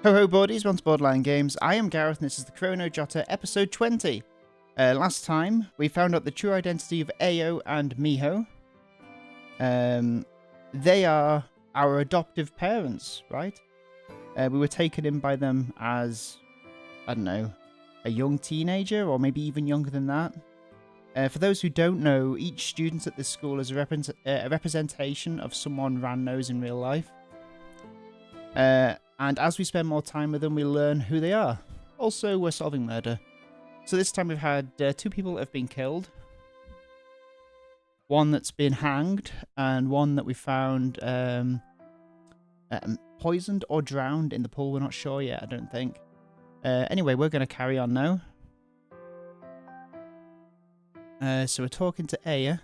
Ho ho buddies, welcome to Borderline Games. I am Gareth and this is the Chrono Jotter episode 20. Last time we found out the true identity of Ayo and Miho. They are our adoptive parents, right? We were taken in by them as, I don't know, a young teenager or maybe even younger than that. For those who don't know, each student at this school is a representation of someone Ran knows in real life. And as we spend more time with them, we learn who they are. Also, we're solving murder. So this time we've had two people that have been killed. One that's been hanged, and one that we found poisoned or drowned in the pool. We're not sure yet, I don't think. Anyway, we're going to carry on now. So we're talking to Aya.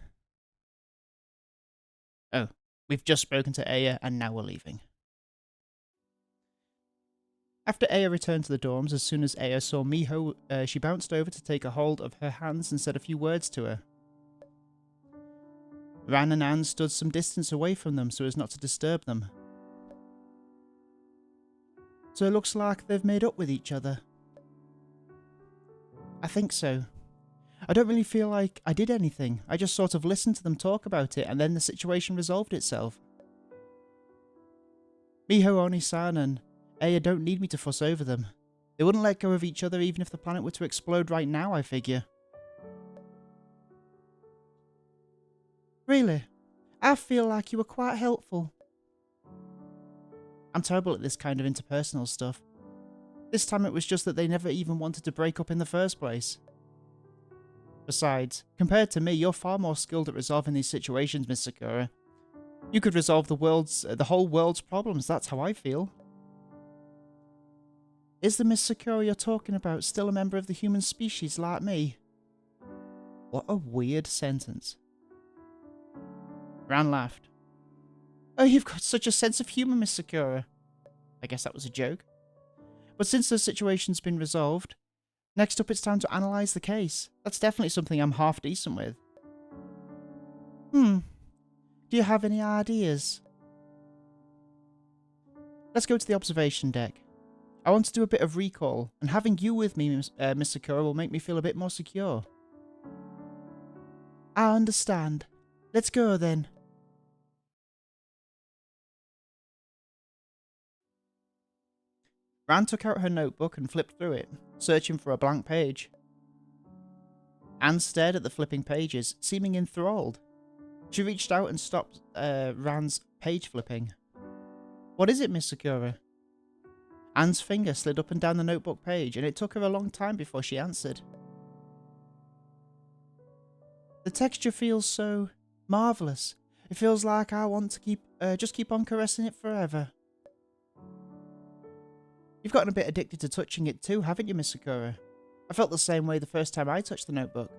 Oh, we've just spoken to Aya, and now we're leaving. After Aya returned to the dorms, as soon as Aya saw Miho, she bounced over to take a hold of her hands and said a few words to her. Ran and Anne stood some distance away from them so as not to disturb them. So it looks like they've made up with each other. I think so. I don't really feel like I did anything. I just sort of listened to them talk about it and then the situation resolved itself. Miho Oni-san and Aya don't need me to fuss over them. They wouldn't let go of each other even if the planet were to explode right now, I figure. Really? I feel like you were quite helpful. I'm terrible at this kind of interpersonal stuff. This time it was just that they never even wanted to break up in the first place. Besides, compared to me, you're far more skilled at resolving these situations, Miss Sakura. You could resolve the whole world's problems, that's how I feel. Is the Miss Sakura you're talking about still a member of the human species like me? What a weird sentence. Ran laughed. Oh, you've got such a sense of humour, Miss Sakura. I guess that was a joke. But since the situation's been resolved, next up it's time to analyse the case. That's definitely something I'm half decent with. Do you have any ideas? Let's go to the observation deck. I want to do a bit of recall, and having you with me, Miss Sakura, will make me feel a bit more secure. I understand. Let's go then. Ran took out her notebook and flipped through it, searching for a blank page. Anne stared at the flipping pages, seeming enthralled. She reached out and stopped Ran's page flipping. What is it, Miss Sakura? Anne's finger slid up and down the notebook page, and it took her a long time before she answered. The texture feels so marvellous. It feels like I want to just keep on caressing it forever. You've gotten a bit addicted to touching it too, haven't you, Miss Sakura? I felt the same way the first time I touched the notebook.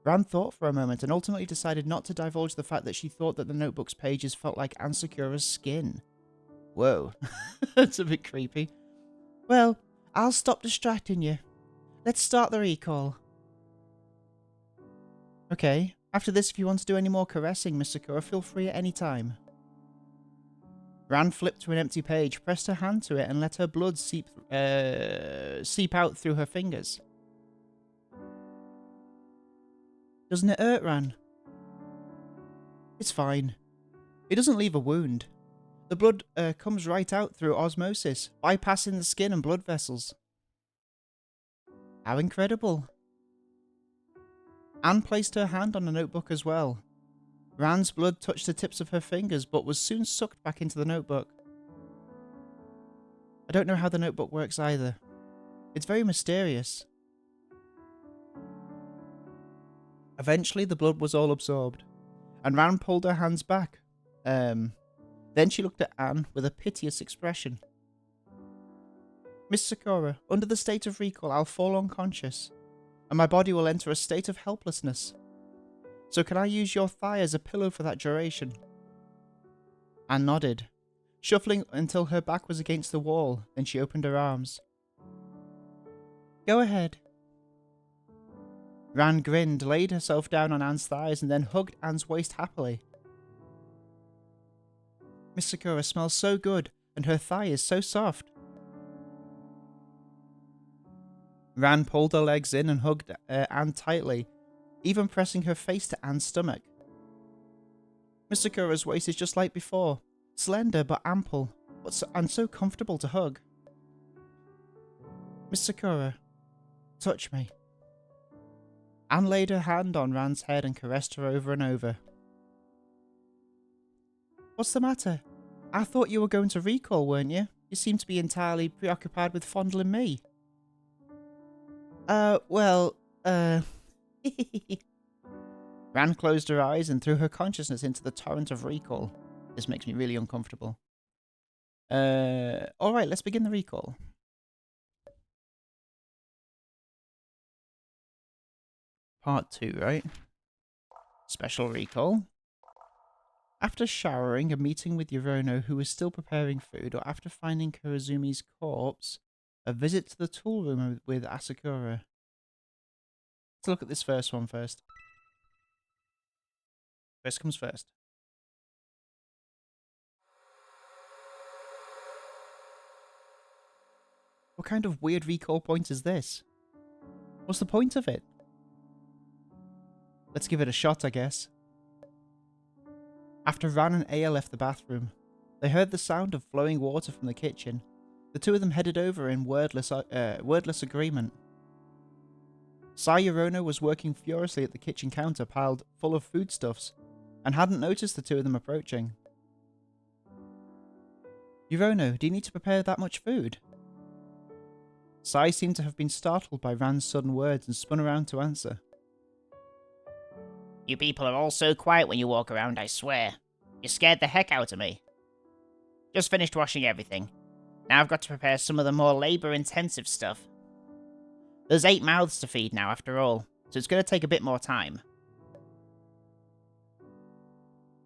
Ran thought for a moment and ultimately decided not to divulge the fact that she thought that the notebook's pages felt like Anne Sakura's skin. Whoa, that's a bit creepy. Well, I'll stop distracting you. Let's start the recall. Okay, after this, if you want to do any more caressing, Miss Sakura, feel free at any time. Ran flipped to an empty page, pressed her hand to it, and let her blood seep out through her fingers. Doesn't it hurt, Ran? It's fine. It doesn't leave a wound. The blood comes right out through osmosis, bypassing the skin and blood vessels. How incredible. Anne placed her hand on the notebook as well. Ran's blood touched the tips of her fingers, but was soon sucked back into the notebook. I don't know how the notebook works either. It's very mysterious. Eventually, the blood was all absorbed, and Ran pulled her hands back. Then she looked at Anne with a piteous expression. Miss Sakura, under the state of recall, I'll fall unconscious, and my body will enter a state of helplessness. So can I use your thigh as a pillow for that duration? Anne nodded, shuffling until her back was against the wall, then she opened her arms. Go ahead. Ran grinned, laid herself down on Anne's thighs, and then hugged Anne's waist happily. Miss Sakura smells so good, and her thigh is so soft. Ran pulled her legs in and hugged Anne tightly, even pressing her face to Anne's stomach. Miss Sakura's waist is just like before, slender but ample, and so comfortable to hug. Miss Sakura, touch me. Anne laid her hand on Ran's head and caressed her over and over. What's the matter? I thought you were going to recall, weren't you? You seem to be entirely preoccupied with fondling me. Well. Ran closed her eyes and threw her consciousness into the torrent of recall. This makes me really uncomfortable. Alright, let's begin the recall. Part 2, right? Special recall. After showering and meeting with Chrono, who was still preparing food, or after finding Kurazumi's corpse, a visit to the tool room with Asakura. Let's look at this first one first. First comes first. What kind of weird recall point is this? What's the point of it? Let's give it a shot, I guess. After Ran and Aya left the bathroom, they heard the sound of flowing water from the kitchen. The two of them headed over in wordless agreement. Chrono was working furiously at the kitchen counter piled full of foodstuffs, and hadn't noticed the two of them approaching. Chrono, do you need to prepare that much food? Sai seemed to have been startled by Ran's sudden words and spun around to answer. You people are all so quiet when you walk around, I swear. You scared the heck out of me. Just finished washing everything. Now I've got to prepare some of the more labor-intensive stuff. There's 8 mouths to feed now, after all, so it's going to take a bit more time.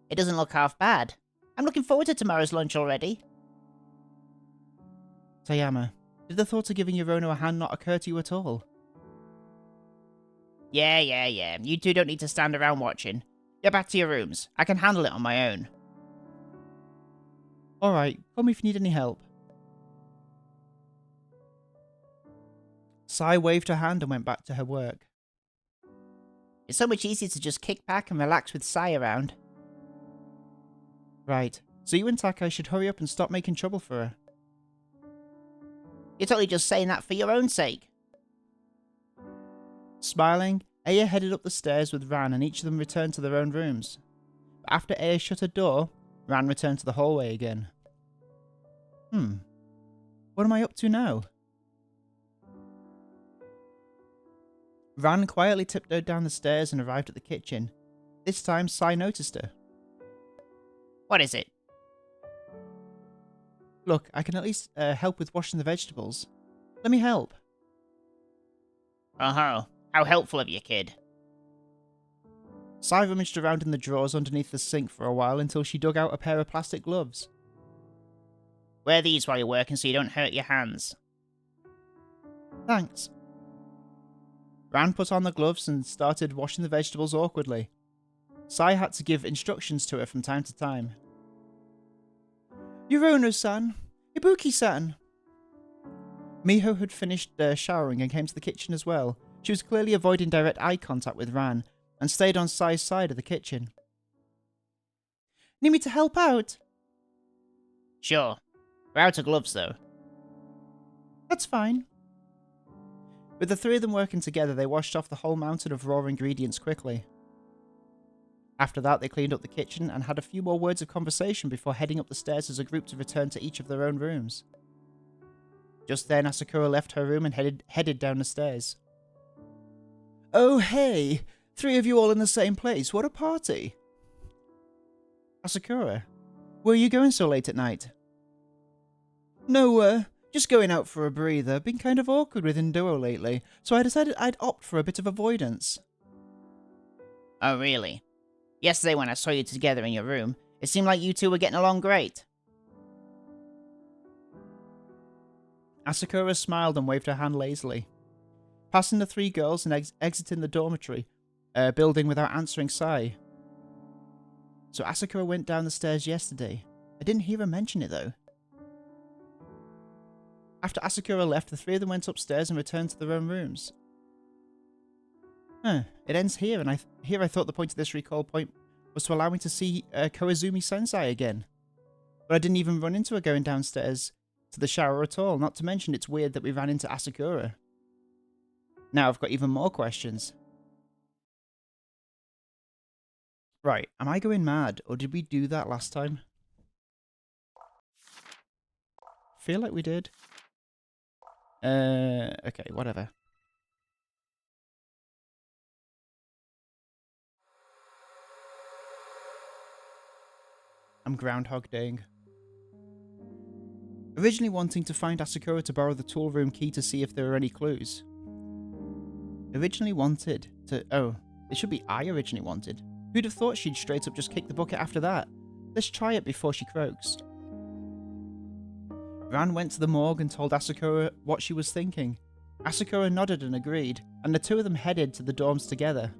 It doesn't look half bad. I'm looking forward to tomorrow's lunch already. Tayama, did the thought of giving Chrono a hand not occur to you at all? Yeah. You two don't need to stand around watching. Get back to your rooms. I can handle it on my own. Alright, call me if you need any help. Sai waved her hand and went back to her work. It's so much easier to just kick back and relax with Sai around. Right, so you and Takai should hurry up and stop making trouble for her. You're totally just saying that for your own sake. Smiling, Aya headed up the stairs with Ran and each of them returned to their own rooms. But after Aya shut her door, Ran returned to the hallway again. What am I up to now? Ran quietly tiptoed down the stairs and arrived at the kitchen. This time, Sai noticed her. What is it? Look, I can at least help with washing the vegetables. Let me help. Oh, how helpful of you, kid. Sai rummaged around in the drawers underneath the sink for a while until she dug out a pair of plastic gloves. Wear these while you're working so you don't hurt your hands. Thanks. Ran put on the gloves and started washing the vegetables awkwardly. Sai had to give instructions to her from time to time. Yorono-san! Ibuki-san! Miho had finished showering and came to the kitchen as well. She was clearly avoiding direct eye contact with Ran and stayed on Sai's side of the kitchen. Need me to help out? Sure. We're out of gloves, though. That's fine. With the three of them working together, they washed off the whole mountain of raw ingredients quickly. After that, they cleaned up the kitchen and had a few more words of conversation before heading up the stairs as a group to return to each of their own rooms. Just then, Asakura left her room and headed down the stairs. Oh, hey! 3 of you all in the same place. What a party! Asakura, where are you going so late at night? No, just going out for a breather. Been kind of awkward with Indo lately, so I decided I'd opt for a bit of avoidance. Oh, really? Yesterday when I saw you together in your room, it seemed like you two were getting along great. Asakura smiled and waved her hand lazily. Passing the 3 girls and exiting the dormitory building without answering Sai. So Asakura went down the stairs yesterday. I didn't hear her mention it though. After Asakura left, the three of them went upstairs and returned to their own rooms. It ends here, and I thought the point of this recall point was to allow me to see Koizumi-sensei again. But I didn't even run into her going downstairs to the shower at all, not to mention it's weird that we ran into Asakura. Now I've got even more questions. Right, am I going mad, or did we do that last time? Feel like we did. Okay, whatever. I'm Groundhog Daying. Originally wanting to find Asakura to borrow the tool room key to see if there were any clues. Originally wanted to... Oh, it should be I originally wanted. Who'd have thought she'd straight up just kick the bucket after that? Let's try it before she croaks. Ran went to the morgue and told Asakura what she was thinking. Asakura nodded and agreed, and the two of them headed to the dorms together.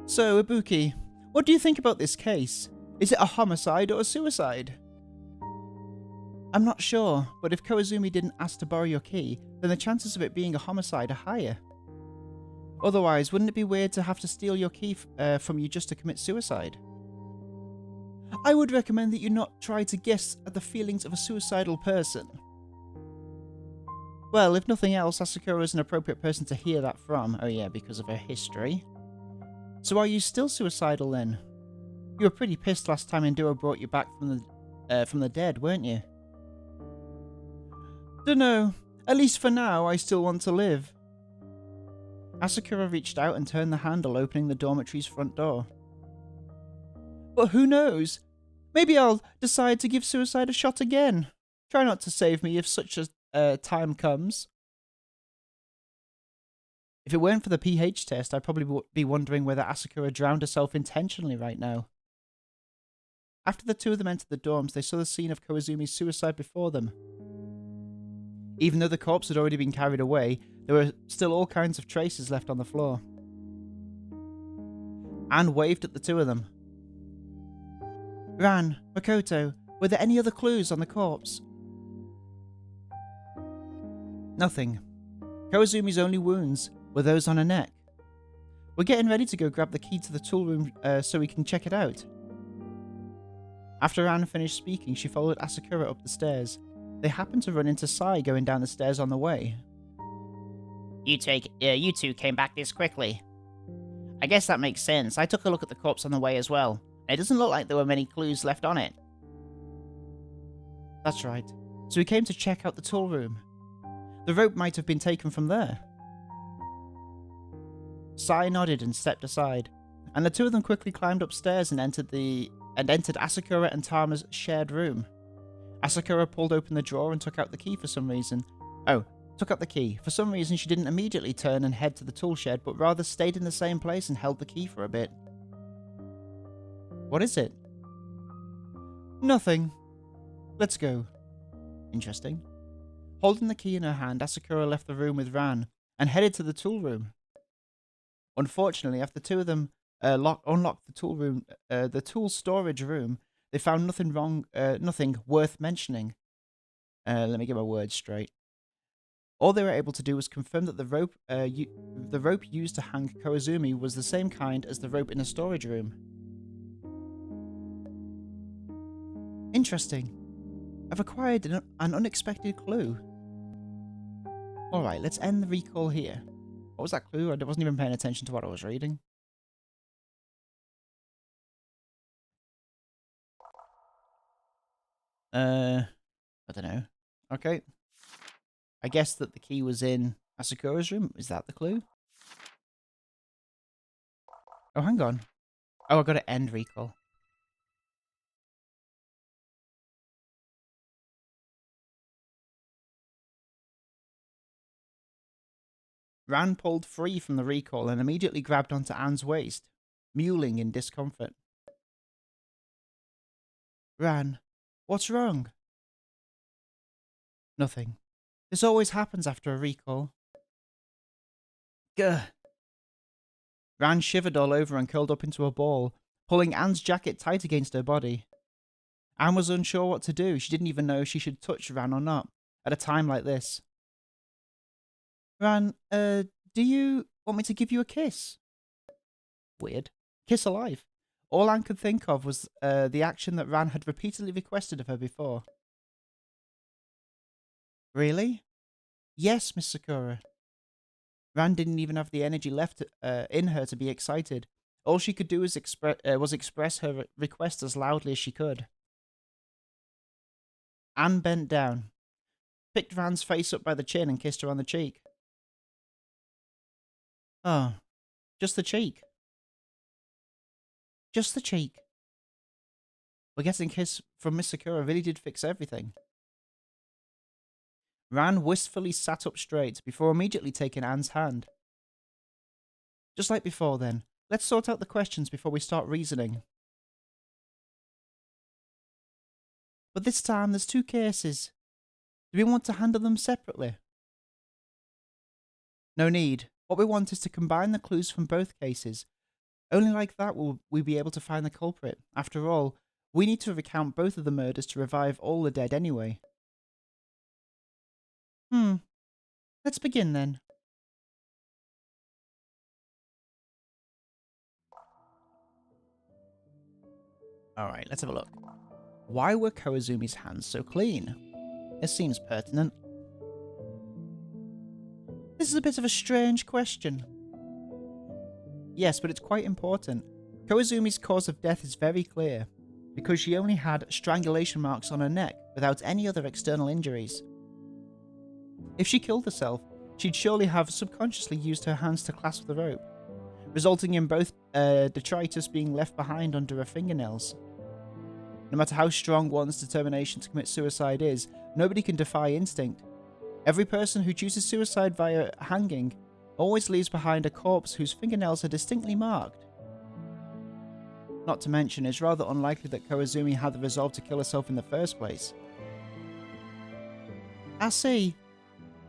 So, Ibuki, what do you think about this case? Is it a homicide or a suicide? I'm not sure, but if Koizumi didn't ask to borrow your key, then the chances of it being a homicide are higher. Otherwise, wouldn't it be weird to have to steal your key from you just to commit suicide? I would recommend that you not try to guess at the feelings of a suicidal person. Well, if nothing else, Asakura is an appropriate person to hear that from. Oh yeah, because of her history. So are you still suicidal then? You were pretty pissed last time Enduro brought you back from the dead, weren't you? Dunno. At least for now, I still want to live. Asakura reached out and turned the handle, opening the dormitory's front door. But who knows? Maybe I'll decide to give suicide a shot again. Try not to save me if such a time comes. If it weren't for the pH test, I'd probably be wondering whether Asakura drowned herself intentionally right now. After the two of them entered the dorms, they saw the scene of Koizumi's suicide before them. Even though the corpse had already been carried away, there were still all kinds of traces left on the floor. Anne waved at the two of them. Ran, Makoto, were there any other clues on the corpse? Nothing. Koizumi's only wounds were those on her neck. We're getting ready to go grab the key to the tool room so we can check it out. After Anne finished speaking, she followed Asakura up the stairs. They happened to run into Sai going down the stairs on the way. You two came back this quickly. I guess that makes sense. I took a look at the corpse on the way as well. It doesn't look like there were many clues left on it. That's right. So we came to check out the tool room. The rope might have been taken from there. Sai nodded and stepped aside, and the two of them quickly climbed upstairs and entered Asakura and Tama's shared room. Asakura pulled open the drawer and took out the key for some reason. For some reason, she didn't immediately turn and head to the tool shed, but rather stayed in the same place and held the key for a bit. What is it? Nothing. Let's go. Interesting. Holding the key in her hand, Asakura left the room with Ran and headed to the tool room. Unfortunately, after the two of them unlocked the tool storage room, they found nothing worth mentioning. Let me get my words straight. All they were able to do was confirm that the rope used to hang Koizumi was the same kind as the rope in the storage room. Interesting. I've acquired an unexpected clue. Alright, let's end the recall here. What was that clue? I wasn't even paying attention to what I was reading. I don't know. Okay. I guess that the key was in Asakura's room. Is that the clue? Oh, hang on. Oh, I got to end recall. Ran pulled free from the recall and immediately grabbed onto Anne's waist, mewling in discomfort. Ran, what's wrong? Nothing. This always happens after a recall. Gah. Ran shivered all over and curled up into a ball, pulling Anne's jacket tight against her body. Anne was unsure what to do. She didn't even know if she should touch Ran or not at a time like this. Ran, do you want me to give you a kiss? Weird. Kiss alive. All Anne could think of was the action that Ran had repeatedly requested of her before. Really? Yes, Miss Sakura. Ran didn't even have the energy left in her to be excited. All she could do was express her request as loudly as she could. Anne bent down, picked Ran's face up by the chin and kissed her on the cheek. Oh, just the cheek. Just the cheek. Well, getting a kiss from Miss Sakura really did fix everything. Ran wistfully sat up straight before immediately taking Anne's hand. Just like before then, let's sort out the questions before we start reasoning. But this time there's 2 cases. Do we want to handle them separately? No need. What we want is to combine the clues from both cases. Only like that will we be able to find the culprit. After all, we need to recount both of the murders to revive all the dead anyway. Let's begin then. Alright, let's have a look. Why were Koizumi's hands so clean? It seems pertinent. This is a bit of a strange question. Yes, but it's quite important. Koizumi's cause of death is very clear, because she only had strangulation marks on her neck without any other external injuries. If she killed herself, she'd surely have subconsciously used her hands to clasp the rope, resulting in both detritus being left behind under her fingernails. No matter how strong one's determination to commit suicide is, nobody can defy instinct. Every person who chooses suicide via hanging always leaves behind a corpse whose fingernails are distinctly marked. Not to mention, it's rather unlikely that Koizumi had the resolve to kill herself in the first place. I see.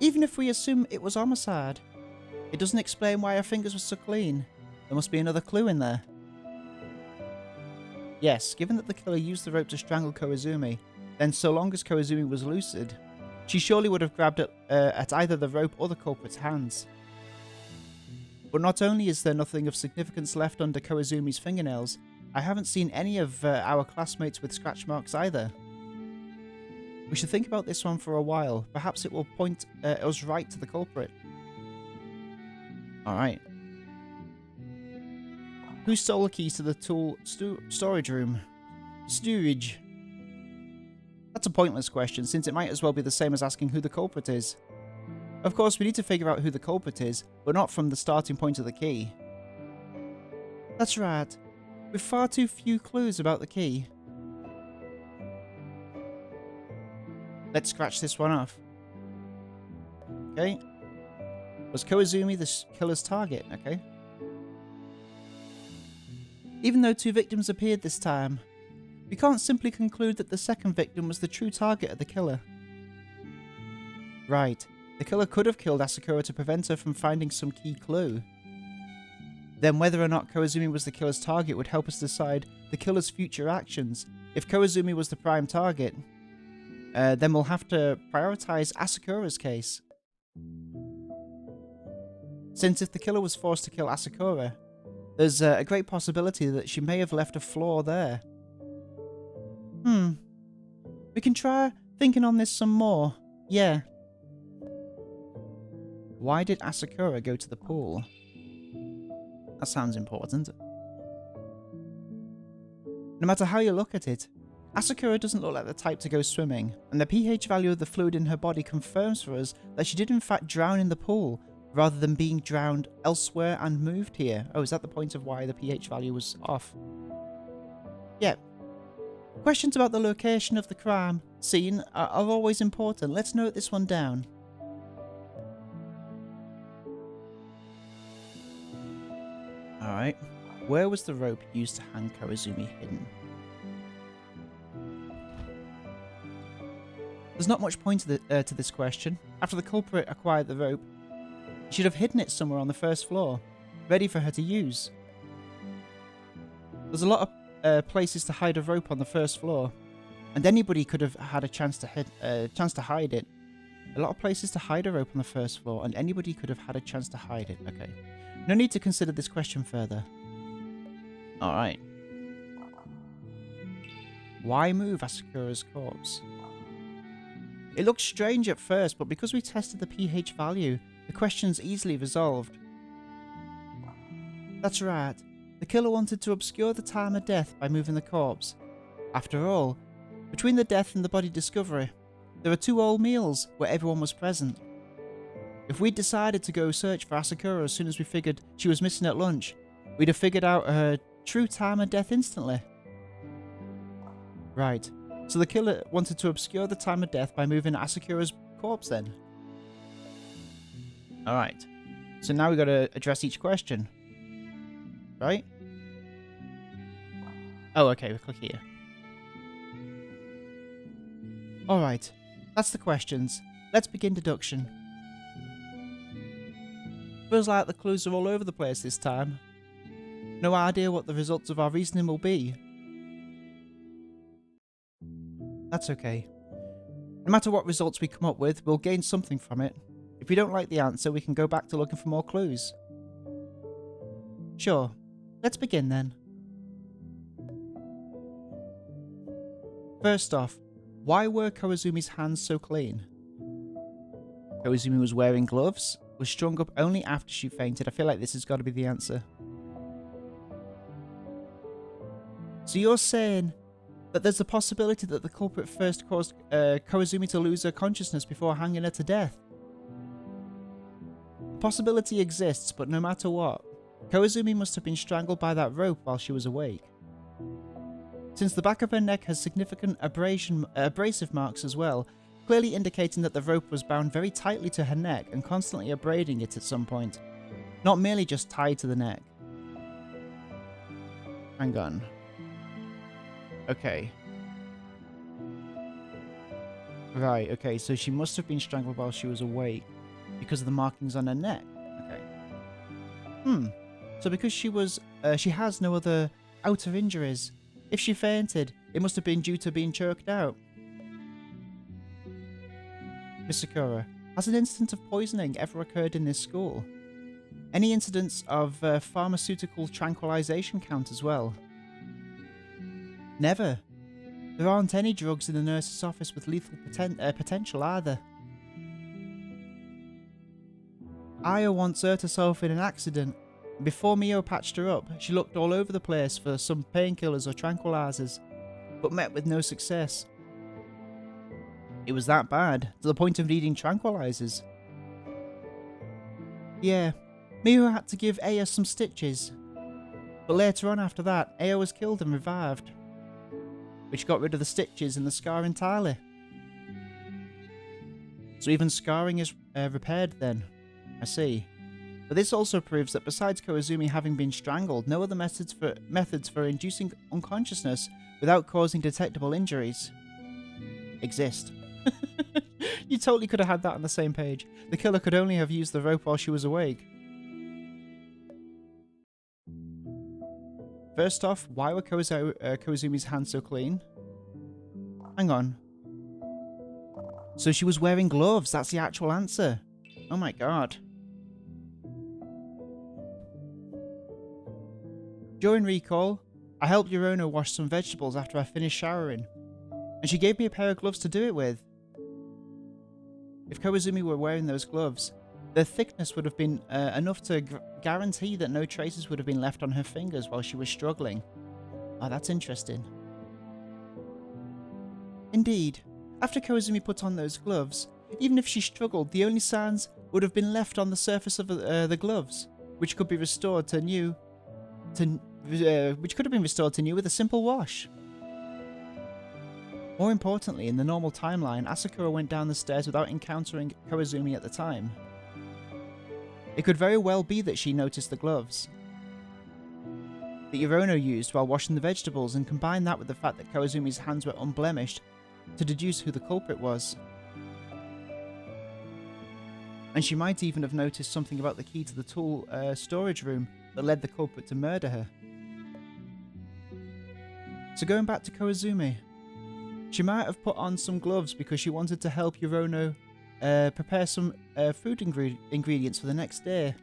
Even if we assume it was homicide, it doesn't explain why her fingers were so clean. There must be another clue in there. Yes, given that the killer used the rope to strangle Koizumi, then so long as Koizumi was lucid, she surely would have grabbed at either the rope or the culprit's hands. But not only is there nothing of significance left under Koizumi's fingernails, I haven't seen any of our classmates with scratch marks either. We should think about this one for a while. Perhaps it will point us right to the culprit. Alright. Who stole the keys to the tool storage room? Storage. That's a pointless question, since it might as well be the same as asking who the culprit is. Of course, we need to figure out who the culprit is, but not from the starting point of the key. That's right. With far too few clues about the key. Let's scratch this one off. Okay. Was Koizumi the killer's target? Okay. Even though 2 victims appeared this time, we can't simply conclude that the second victim was the true target of the killer. Right. The killer could have killed Asakura to prevent her from finding some key clue. Then whether or not Koizumi was the killer's target would help us decide the killer's future actions. If Koizumi was the prime target, then we'll have to prioritize Asakura's case. Since if the killer was forced to kill Asakura, there's a great possibility that she may have left a flaw there. We can try thinking on this some more. Yeah. Why did Asakura go to the pool? That sounds important. No matter how you look at it, Asakura doesn't look like the type to go swimming, and the pH value of the fluid in her body confirms for us that she did in fact drown in the pool, rather than being drowned elsewhere and moved here. Oh, is that the point of why the pH value was off? Yep. Questions about the location of the crime scene are always important. Let's note this one down. Alright. Where was the rope used to hang Koizumi hidden? There's not much point to this question. After the culprit acquired the rope, he should have hidden it somewhere on the first floor, ready for her to use. There's a lot of places to hide a rope on the first floor. and anybody could have had a chance to hide it. A lot of places to hide a rope on the first floor, and anybody could have had a chance to hide it. Okay. No need to consider this question further. Alright. Why move Asakura's corpse? It looks strange at first, but because we tested the pH value, the question's easily resolved. That's right. The killer wanted to obscure the time of death by moving the corpse. After all, between the death and the body discovery, there are 2 whole meals where everyone was present. If we'd decided to go search for Asakura as soon as we figured she was missing at lunch, we'd have figured out her true time of death instantly. Right, so the killer wanted to obscure the time of death by moving Asakura's corpse then. Alright, so now we've got to address each question. Right? Oh, okay, we'll click here. Alright, that's the questions. Let's begin deduction. Feels like the clues are all over the place this time. No idea what the results of our reasoning will be. That's okay. No matter what results we come up with, we'll gain something from it. If we don't like the answer, we can go back to looking for more clues. Sure. Let's begin then. First off, why were Koizumi's hands so clean? Koizumi was wearing gloves, was strung up only after she fainted. I feel like this has got to be the answer. So you're saying that there's a possibility that the culprit first caused Koizumi to lose her consciousness before hanging her to death? The possibility exists, but no matter what, Koizumi must have been strangled by that rope while she was awake. Since the back of her neck has significant abrasive marks as well, clearly indicating that the rope was bound very tightly to her neck and constantly abrading it at some point, not merely just tied to the neck. Hang on. Okay. Right, okay, so she must have been strangled while she was awake because of the markings on her neck. Okay. So because she has no other outer injuries, if she fainted, it must have been due to being choked out. Miss Sakura, has an incident of poisoning ever occurred in this school? Any incidents of pharmaceutical tranquilization count as well? Never. There aren't any drugs in the nurse's office with lethal potential either. Aya once hurt herself in an accident. Before Mio patched her up, she looked all over the place for some painkillers or tranquilizers, but met with no success. It was that bad, to the point of needing tranquilizers. Yeah, Mio had to give Aya some stitches. But later on after that, Aya was killed and revived, which got rid of the stitches and the scar entirely. So even scarring is repaired then. I see. But this also proves that besides Koizumi having been strangled, no other methods for inducing unconsciousness without causing detectable injuries exist. You totally could have had that on the same page. The killer could only have used the rope while she was awake. First off, why were Koizumi's hands so clean? Hang on. So she was wearing gloves, that's the actual answer. Oh my god. During recall, I helped Chrono wash some vegetables after I finished showering, and she gave me a pair of gloves to do it with. If Koizumi were wearing those gloves, their thickness would have been enough to guarantee that no traces would have been left on her fingers while she was struggling. Oh, that's interesting. Indeed, after Koizumi put on those gloves, even if she struggled, the only signs would have been left on the surface of the gloves, which could be restored to new, which could have been restored to new with a simple wash. More importantly, in the normal timeline, Asakura went down the stairs without encountering Koizumi at the time. It could very well be that she noticed the gloves that Chrono used while washing the vegetables and combined that with the fact that Koizumi's hands were unblemished to deduce who the culprit was. And she might even have noticed something about the key to the tool storage room that led the culprit to murder her. So going back to Koizumi, She might have put on some gloves because she wanted to help Chrono prepare some food ingredients for the next day.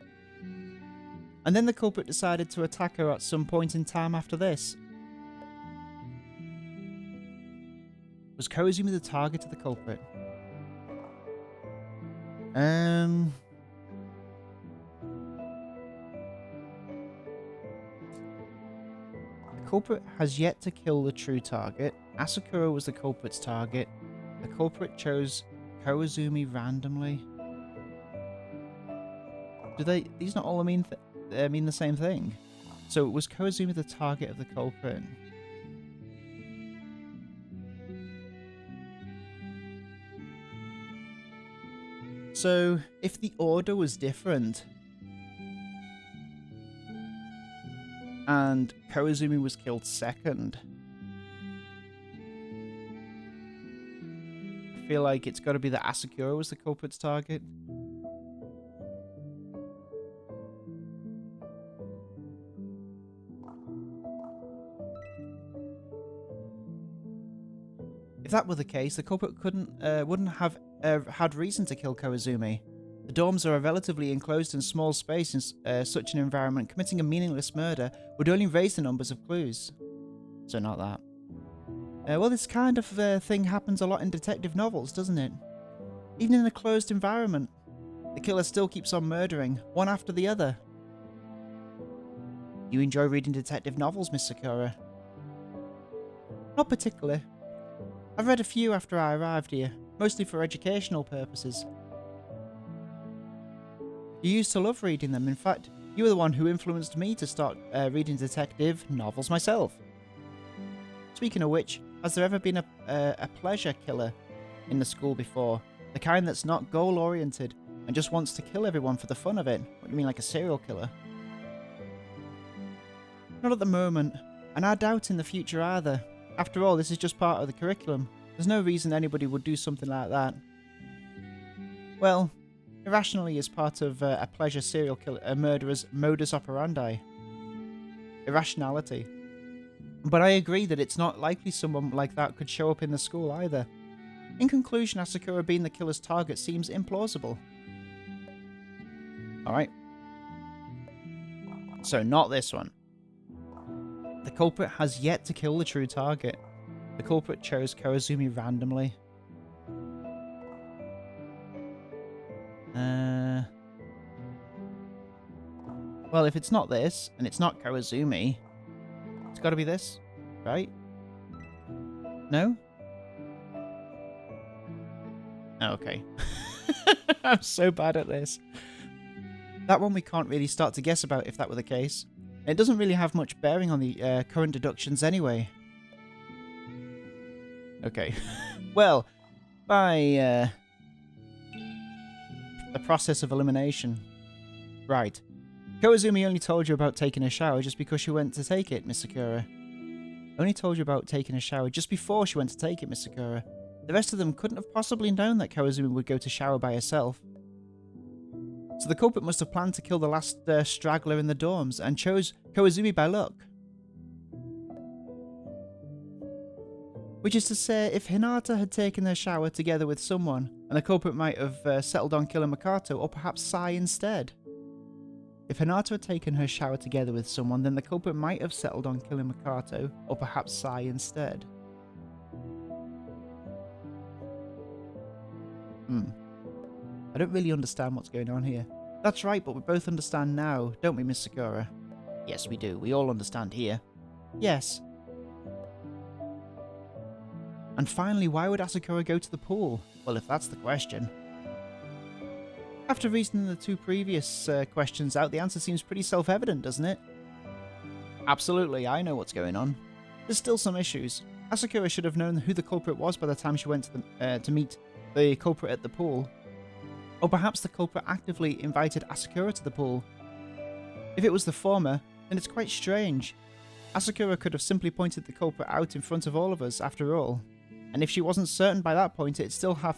And then the culprit decided to attack her at some point in time after this. Was Koizumi the target of the culprit? The culprit has yet to kill the true target. Asakura was the culprit's target. The culprit chose Koizumi randomly. Do these not all mean the same thing? So was Koizumi the target of the culprit? So if the order was different and Koizumi was killed second, I feel like it's got to be that Asakura was the culprit's target. If that were the case, the culprit wouldn't have had reason to kill Koizumi. The dorms are a relatively enclosed and small space in such an environment. Committing a meaningless murder would only raise the numbers of clues. So not that. Well, this kind of thing happens a lot in detective novels, doesn't it? Even in a closed environment, the killer still keeps on murdering, one after the other. You enjoy reading detective novels, Miss Sakura? Not particularly. I've read a few after I arrived here, mostly for educational purposes. You used to love reading them. In fact, you were the one who influenced me to start reading detective novels myself. Speaking of which, has there ever been a pleasure killer in the school before? The kind that's not goal-oriented and just wants to kill everyone for the fun of it? What do you mean, like a serial killer? Not at the moment, and I doubt in the future either. After all, this is just part of the curriculum. There's no reason anybody would do something like that. Well, irrationally is part of a pleasure serial killer, a murderer's modus operandi. Irrationality. But I agree that it's not likely someone like that could show up in the school either. In conclusion, Asakura being the killer's target seems implausible. Alright. So not this one. The culprit has yet to kill the true target. The culprit chose Koizumi randomly. Well, if it's not this, and it's not Koizumi, it's got to be this, right? No? Oh, okay. I'm so bad at this. That one we can't really start to guess about if that were the case. It doesn't really have much bearing on the current deductions anyway. Okay. Well, by the process of elimination. Right. Koizumi only told you about taking a shower just because she went to take it, Miss Sakura. Only told you about taking a shower just before she went to take it, Miss Sakura. The rest of them couldn't have possibly known that Koizumi would go to shower by herself. So the culprit must have planned to kill the last straggler in the dorms and chose Koizumi by luck. Which is to say, if Hinata had taken her shower together with someone, and the culprit might have settled on killing Makato, or perhaps Sai instead. If Hinata had taken her shower together with someone, then the culprit might have settled on killing Makato, or perhaps Sai instead. I don't really understand what's going on here. That's right, but we both understand now, don't we, Miss Sakura? Yes, we do. We all understand here. Yes. And finally, why would Asakura go to the pool? Well, if that's the question. After reasoning the two previous questions out, the answer seems pretty self-evident, doesn't it? Absolutely, I know what's going on. There's still some issues. Asakura should have known who the culprit was by the time she went to meet the culprit at the pool. Or perhaps the culprit actively invited Asakura to the pool. If it was the former, then it's quite strange. Asakura could have simply pointed the culprit out in front of all of us, after all. And if she wasn't certain by that point, it'd still have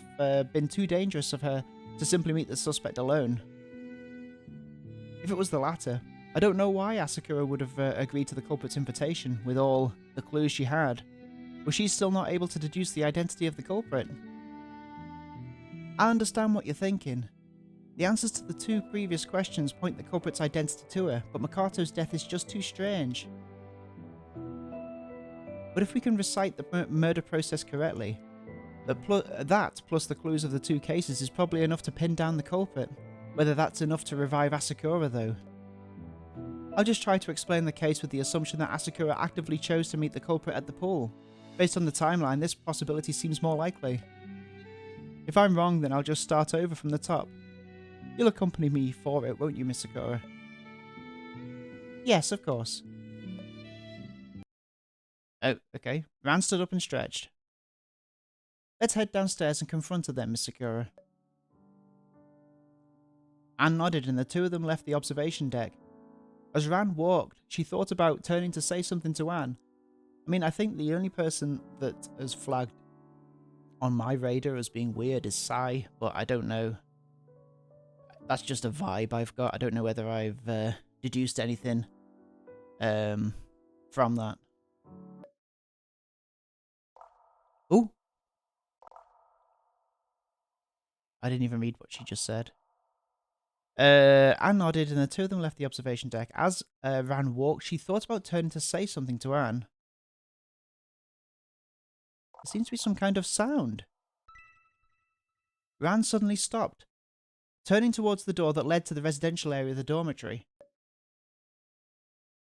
been too dangerous of her to simply meet the suspect alone. If it was the latter, I don't know why Asakura would have agreed to the culprit's invitation with all the clues she had. Was she still not able to deduce the identity of the culprit? I understand what you're thinking. The answers to the 2 previous questions point the culprit's identity to her, but Makato's death is just too strange. But if we can recite the murder process correctly, that plus the clues of the 2 cases is probably enough to pin down the culprit. Whether that's enough to revive Asakura, though. I'll just try to explain the case with the assumption that Asakura actively chose to meet the culprit at the pool. Based on the timeline, this possibility seems more likely. If I'm wrong, then I'll just start over from the top. You'll accompany me for it, won't you, Miss Sakura? Yes, of course. Oh, okay. Ran stood up and stretched. Let's head downstairs and confront her then, Miss Sakura. Anne nodded and the 2 of them left the observation deck. As Ran walked, she thought about turning to say something to Anne. I mean, I think the only person that has flagged on my radar as being weird is Sai, but I don't know. That's just a vibe I've got. I don't know whether I've deduced anything from that. Ooh. I didn't even read what she just said. Anne nodded and the 2 of them left the observation deck. As Ran walked, she thought about turning to say something to Anne. There seems to be some kind of sound. Ran suddenly stopped, turning towards the door that led to the residential area of the dormitory.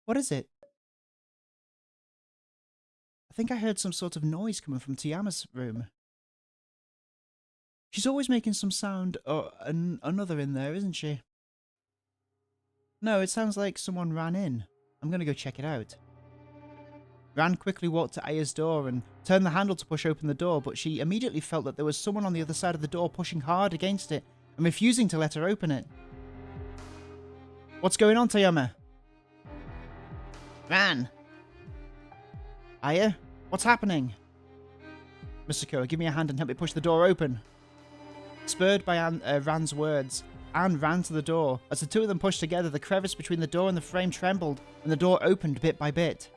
What is it? I think I heard some sort of noise coming from Tiyama's room. She's always making some sound or another in there, isn't she? No, it sounds like someone ran in. I'm gonna go check it out. Ran quickly walked to Aya's door and turned the handle to push open the door, but she immediately felt that there was someone on the other side of the door pushing hard against it and refusing to let her open it. What's going on, Tayama? Ran! Aya? What's happening? Miss Sakura, give me a hand and help me push the door open. Spurred by Ran's words, Anne ran to the door. As the 2 of them pushed together, the crevice between the door and the frame trembled, and the door opened bit by bit.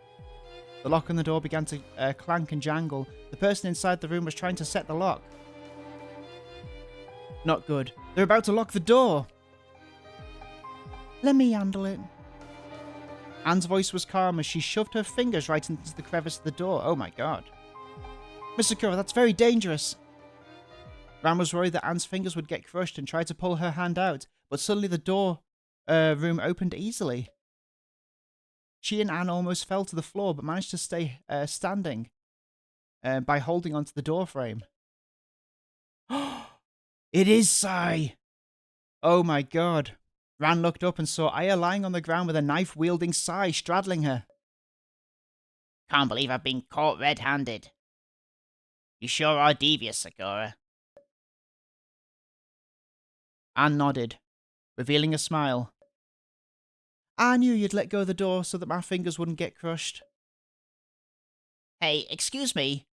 The lock on the door began to clank and jangle. The person inside the room was trying to set the lock. Not good. They're about to lock the door. Let me handle it. Anne's voice was calm as she shoved her fingers right into the crevice of the door. Oh my god. Miss Sakura, that's very dangerous. Ran was worried that Anne's fingers would get crushed and tried to pull her hand out, but suddenly the door room opened easily. She and Anne almost fell to the floor, but managed to stay standing by holding onto the door frame. It is Sai! Oh my god. Ran looked up and saw Aya lying on the ground with a knife-wielding Sai straddling her. Can't believe I've been caught red-handed. You sure are devious, Sakura. Anne nodded, revealing a smile. I knew you'd let go of the door so that my fingers wouldn't get crushed. Hey, excuse me.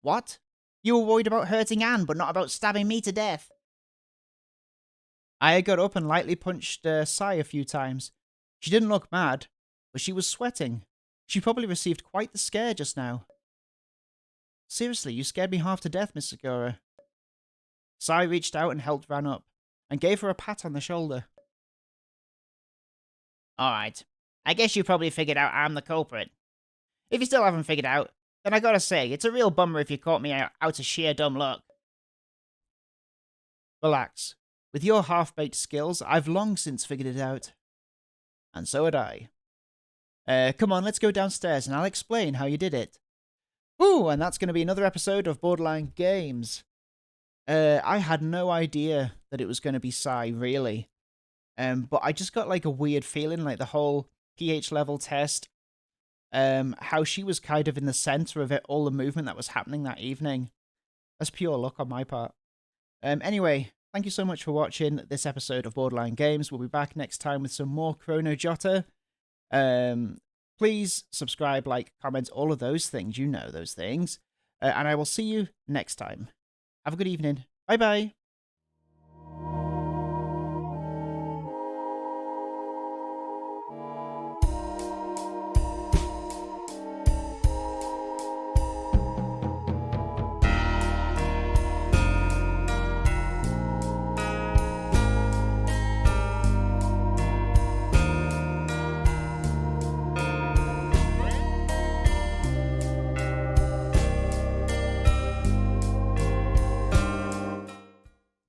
What? You were worried about hurting Anne, but not about stabbing me to death. Aya got up and lightly punched Sai a few times. She didn't look mad, but she was sweating. She probably received quite the scare just now. Seriously, you scared me half to death, Miss Sakura. Sai reached out and helped Ran up, and gave her a pat on the shoulder. Alright. I guess you probably figured out I'm the culprit. If you still haven't figured out, then I gotta say, it's a real bummer if you caught me out of sheer dumb luck. Relax. With your half-baked skills, I've long since figured it out. And so had I. Come on, let's go downstairs and I'll explain how you did it. Ooh, and that's going to be another episode of Borderline Games. I had no idea that it was going to be Sai, really. But I just got like a weird feeling, like the whole pH level test, how she was kind of in the center of it, all the movement that was happening that evening. That's pure luck on my part. Anyway, thank you so much for watching this episode of Borderline Games. We'll be back next time with some more Chrono Jotter. Please subscribe, like, comment, all of those things. You know those things. And I will see you next time. Have a good evening. Bye-bye.